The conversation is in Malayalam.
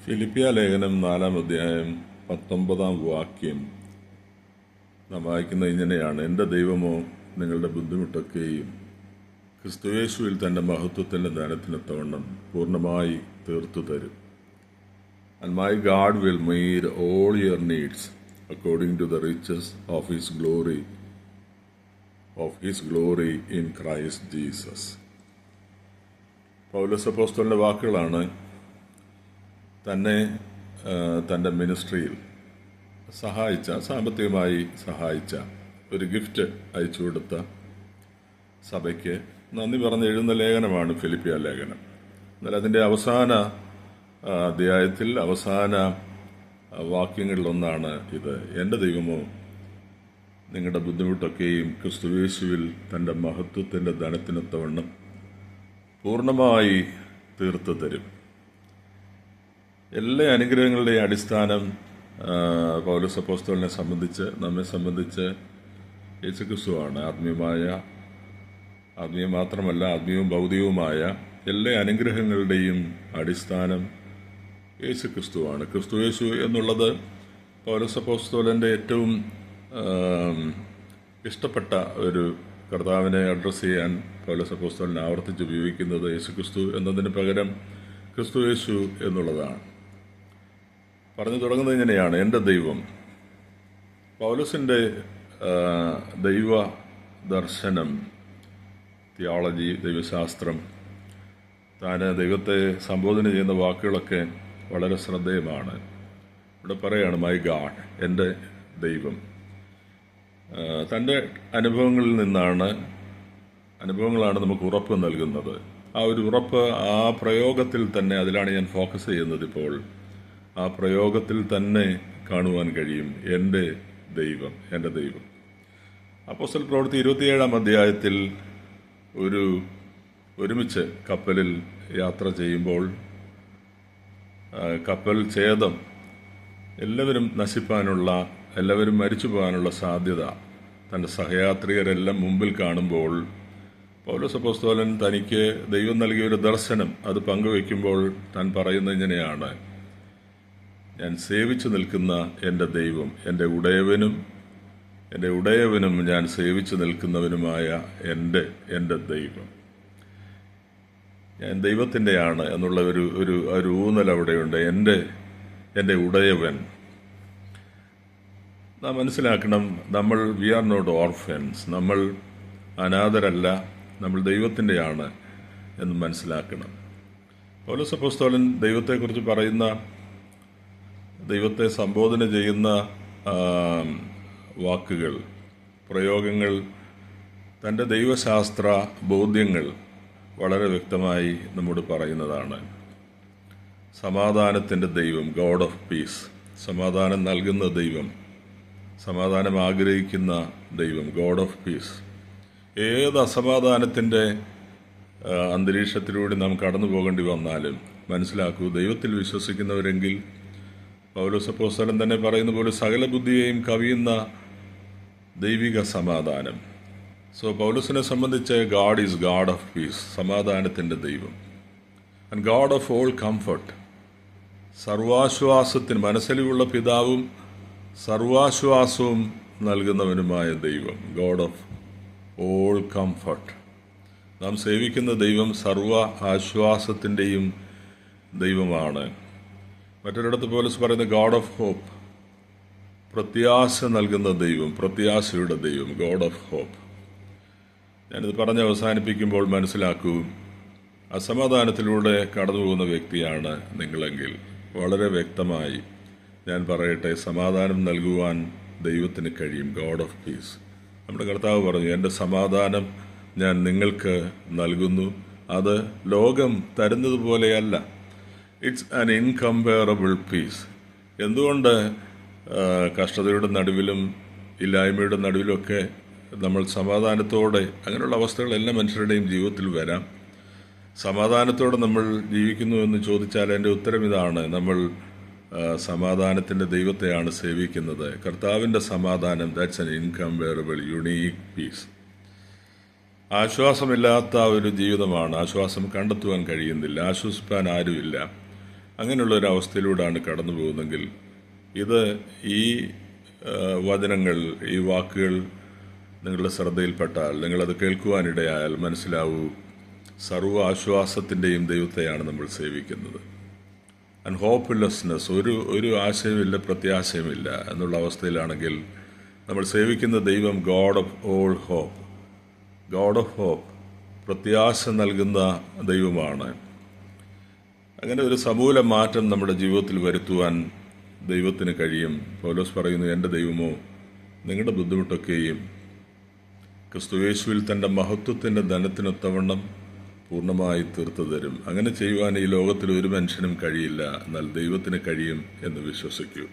ഫിലിപ്പിയ ലേഖനം 4-ാം അധ്യായം 19-ാം വാക്യം നാം വായിക്കുന്നത് ഇങ്ങനെയാണ്: എൻ്റെ ദൈവമോ നിങ്ങളുടെ ബുദ്ധിമുട്ടൊക്കെയും ക്രിസ്തുയേശുവിൽ തൻ്റെ മഹത്വത്തിൻ്റെ ധനത്തിനൊത്തവണ്ണം പൂർണ്ണമായി തീർത്തു തരും. And my God will meet all your needs according to the riches of His glory in Christ Jesus. പൗലോസ് അപ്പോസ്തലൻ്റെ വാക്കുകളാണ്. തന്നെ തൻ്റെ മിനിസ്ട്രിയിൽ സാമ്പത്തികമായി സഹായിച്ച ഒരു ഗിഫ്റ്റ് അയച്ചു കൊടുത്ത സഭയ്ക്ക് നന്ദി പറഞ്ഞ് എഴുതുന്ന ലേഖനമാണ് ഫിലിപ്പിയ ലേഖനം. എന്നാൽ അതിൻ്റെ അവസാന അധ്യായത്തിൽ അവസാന വാക്യങ്ങളിലൊന്നാണ് ഇത്: എൻ്റെ ദൈവമോ നിങ്ങളുടെ ബുദ്ധിമുട്ടൊക്കെയും ക്രിസ്തുയേശുവിൽ തൻ്റെ മഹത്വത്തിൻ്റെ ധനത്തിനൊത്തവണ്ണം പൂർണ്ണമായി തീർത്തു തരും. എല്ലാ അനുഗ്രഹങ്ങളുടെയും അടിസ്ഥാനം പൗലോസ് അപ്പോസ്തലനെ സംബന്ധിച്ച്, നമ്മെ സംബന്ധിച്ച് യേശുക്രിസ്തുവാണ്. ആത്മീയം മാത്രമല്ല, ആത്മീയവും ഭൗതികവുമായ എല്ലാ അനുഗ്രഹങ്ങളുടെയും അടിസ്ഥാനം യേശുക്രിസ്തുവാണ്. ക്രിസ്തുയേശു എന്നുള്ളത് പൗലോസ് അപ്പോസ്തലൻ്റെ ഏറ്റവും ഇഷ്ടപ്പെട്ട ഒരു കർത്താവിനെ അഡ്രസ്സ് ചെയ്യാൻ പൗലോസ് അപ്പോസ്തലൻ ആവർത്തിച്ച് ഉപയോഗിക്കുന്നത് യേശുക്രിസ്തു എന്നതിന് പകരം ക്രിസ്തുയേശു എന്നുള്ളതാണ്. പറഞ്ഞു തുടങ്ങുന്നത് ഇങ്ങനെയാണ്: എൻ്റെ ദൈവം. പൗലോസിൻ്റെ ദൈവ ദർശനം, തിയോളജി, ദൈവശാസ്ത്രം, താൻ ദൈവത്തെ സംബോധന ചെയ്യുന്ന വാക്കുകളൊക്കെ വളരെ ശ്രദ്ധേയമാണ്. ഇവിടെ പറയുകയാണ് മൈ ഗാഡ്, എൻ്റെ ദൈവം. തൻ്റെ അനുഭവങ്ങളാണ് നമുക്ക് ഉറപ്പ് നൽകുന്നത്. ആ ഒരു ഉറപ്പ് ആ പ്രയോഗത്തിൽ തന്നെ, അതിലാണ് ഞാൻ ഫോക്കസ് ചെയ്യുന്നത് ഇപ്പോൾ, ആ പ്രയോഗത്തിൽ തന്നെ കാണുവാൻ കഴിയും. എൻ്റെ ദൈവം, എൻ്റെ ദൈവം. അപ്പോസ്തല പ്രവൃത്തി 27-ാം അധ്യായത്തിൽ ഒരുമിച്ച് കപ്പലിൽ യാത്ര ചെയ്യുമ്പോൾ കപ്പൽ ഛേദം, എല്ലാവരും എല്ലാവരും മരിച്ചു പോകാനുള്ള സാധ്യത തൻ്റെ സഹയാത്രികരെല്ലാം മുമ്പിൽ കാണുമ്പോൾ പൗലോസ് അപ്പോസ്തലൻ തനിക്ക് ദൈവം നൽകിയ ഒരു ദർശനം അത് പങ്കുവയ്ക്കുമ്പോൾ താൻ പറയുന്നത് ഇങ്ങനെയാണ്: ഞാൻ സേവിച്ചു നിൽക്കുന്ന എൻ്റെ ദൈവം, എൻ്റെ ഉടയവനും ഞാൻ സേവിച്ചു നിൽക്കുന്നവനുമായ എൻ്റെ ദൈവം, ഞാൻ ദൈവത്തിൻ്റെയാണ് എന്നുള്ള ഒരു ഊന്നൽ അവിടെയുണ്ട്. എൻ്റെ ഉടയവൻ. നാം മനസ്സിലാക്കണം, വി ആർ നോട്ട് ഓർഫൻസ്, നമ്മൾ അനാഥരല്ല, നമ്മൾ ദൈവത്തിൻ്റെയാണ് എന്ന് മനസ്സിലാക്കണം. പൗലോസ് അപ്പോസ്തലൻ ദൈവത്തെക്കുറിച്ച് പറയുന്ന, ദൈവത്തെ സംബോധന ചെയ്യുന്ന വാക്കുകൾ, പ്രയോഗങ്ങൾ, തൻ്റെ ദൈവശാസ്ത്ര ബോധ്യങ്ങൾ വളരെ വ്യക്തമായി നമ്മോട് പറയുന്നതാണ്. സമാധാനത്തിൻ്റെ ദൈവം, ഗോഡ് ഓഫ് പീസ്, സമാധാനം നൽകുന്ന ദൈവം, സമാധാനം ആഗ്രഹിക്കുന്ന ദൈവം, ഗോഡ് ഓഫ് പീസ്. ഏത് അസമാധാനത്തിൻ്റെ അന്തരീക്ഷത്തിലൂടെ നാം കടന്നു പോകേണ്ടി വന്നാലും മനസ്സിലാക്കൂ, ദൈവത്തിൽ വിശ്വസിക്കുന്നവരെങ്കിൽ പൗലോസ് അപ്പോസ്തലൻ തന്നെ പറയുന്ന പോലെ സകല ബുദ്ധിയെയും കവിയുന്ന ദൈവിക സമാധാനം. സോ പൗലോസിനെ സംബന്ധിച്ച് God is God of peace, സമാധാനത്തിൻ്റെ ദൈവം. And God of all comfort, സർവാശ്വാസത്തിന് മനസ്സിലുള്ള പിതാവും സർവാശ്വാസവും നൽകുന്നവനുമായ ദൈവം, ഗോഡ് ഓഫ് ഓൾ കംഫർട്ട്. നാം സേവിക്കുന്ന ദൈവം സർവ ആശ്വാസത്തിൻ്റെയും ദൈവമാണ്. മറ്റൊരിടത്ത് പൗലോസ് പറയുന്ന ഗോഡ് ഓഫ് ഹോപ്പ്, പ്രത്യാശ നൽകുന്ന ദൈവം, പ്രത്യാശയുടെ ദൈവം, ഗോഡ് ഓഫ് ഹോപ്പ്. ഞാനിത് പറഞ്ഞ് അവസാനിപ്പിക്കുമ്പോൾ മനസ്സിലാക്കൂ, അസമാധാനത്തിലൂടെ കടന്നു പോകുന്ന വ്യക്തിയാണ് നിങ്ങളെങ്കിൽ വളരെ വ്യക്തമായി ഞാൻ പറയട്ടെ, സമാധാനം നൽകുവാൻ ദൈവത്തിന് കഴിയും, ഗോഡ് ഓഫ് പീസ്. നമ്മുടെ കർത്താവ് പറഞ്ഞു, എൻ്റെ സമാധാനം ഞാൻ നിങ്ങൾക്ക് നൽകുന്നു, അത് ലോകം തരുന്നത് പോലെയല്ല. It's an incomparable peace. എന്തുകൊണ്ട് കഷ്ടതയുടെ നടുവിലും ഇല്ലായ്മയുടെ നടുവിലൊക്കെ നമ്മൾ സമാധാനത്തോടെ, അങ്ങനെയുള്ള അവസ്ഥകൾ എല്ലാ മനുഷ്യരുടെയും ജീവിതത്തിൽ വരാം, സമാധാനത്തോടെ നമ്മൾ ജീവിക്കുന്നു എന്ന് ചോദിച്ചാൽ എൻ്റെ ഉത്തരം ഇതാണ്: നമ്മൾ സമാധാനത്തിൻ്റെ ദൈവത്തെയാണ് സേവിക്കുന്നത്. കർത്താവിൻ്റെ സമാധാനം, that's an incomparable unique peace. ആശ്വാസമില്ലാത്ത ഒരു ജീവിതമാണ്. ആശ്വാസം കണ്ടെത്തുവാൻ കഴിയുന്നില്ല, ആശ്വസിപ്പാൻ ആരുമില്ല. അങ്ങനെയുള്ള ഒരു അവസ്ഥയിലൂടെയാണ് കടന്നു പോകുന്നതെങ്കിൽ ഇത് ഈ വചനങ്ങൾ, ഈ വാക്കുകൾ നിങ്ങളുടെ ശ്രദ്ധയിൽപ്പെട്ടാൽ, നിങ്ങളത് കേൾക്കുവാനിടയായാൽ മനസ്സിലാവൂ, സർവ്വ ആശ്വാസത്തിൻ്റെയും ദൈവത്തെയാണ് നമ്മൾ സേവിക്കുന്നത്. ആൻഡ് ഹോപ്പ്ലെസ്നെസ്, ഒരു ആശയമില്ല, പ്രത്യാശയുമില്ല എന്നുള്ള അവസ്ഥയിലാണെങ്കിൽ നമ്മൾ സേവിക്കുന്ന ദൈവം God of all hope, God of hope, പ്രത്യാശ നൽകുന്ന ദൈവമാണ്. അങ്ങനെ ഒരു സമൂല മാറ്റം നമ്മുടെ ജീവിതത്തിൽ വരുത്തുവാൻ ദൈവത്തിന് കഴിയും. പൗലോസ് പറയുന്നു, എൻ്റെ ദൈവമോ നിങ്ങളുടെ ബുദ്ധിമുട്ടൊക്കെയും ക്രിസ്തുയേശുവിൽ തൻ്റെ മഹത്വത്തിൻ്റെ ധനത്തിനൊത്തവണ്ണം പൂർണ്ണമായി തീർത്തു തരും. അങ്ങനെ ചെയ്യുവാൻ ഈ ലോകത്തിൽ ഒരു മനുഷ്യനും കഴിയില്ല, എന്നാൽ ദൈവത്തിന് കഴിയും എന്ന് വിശ്വസിക്കൂ.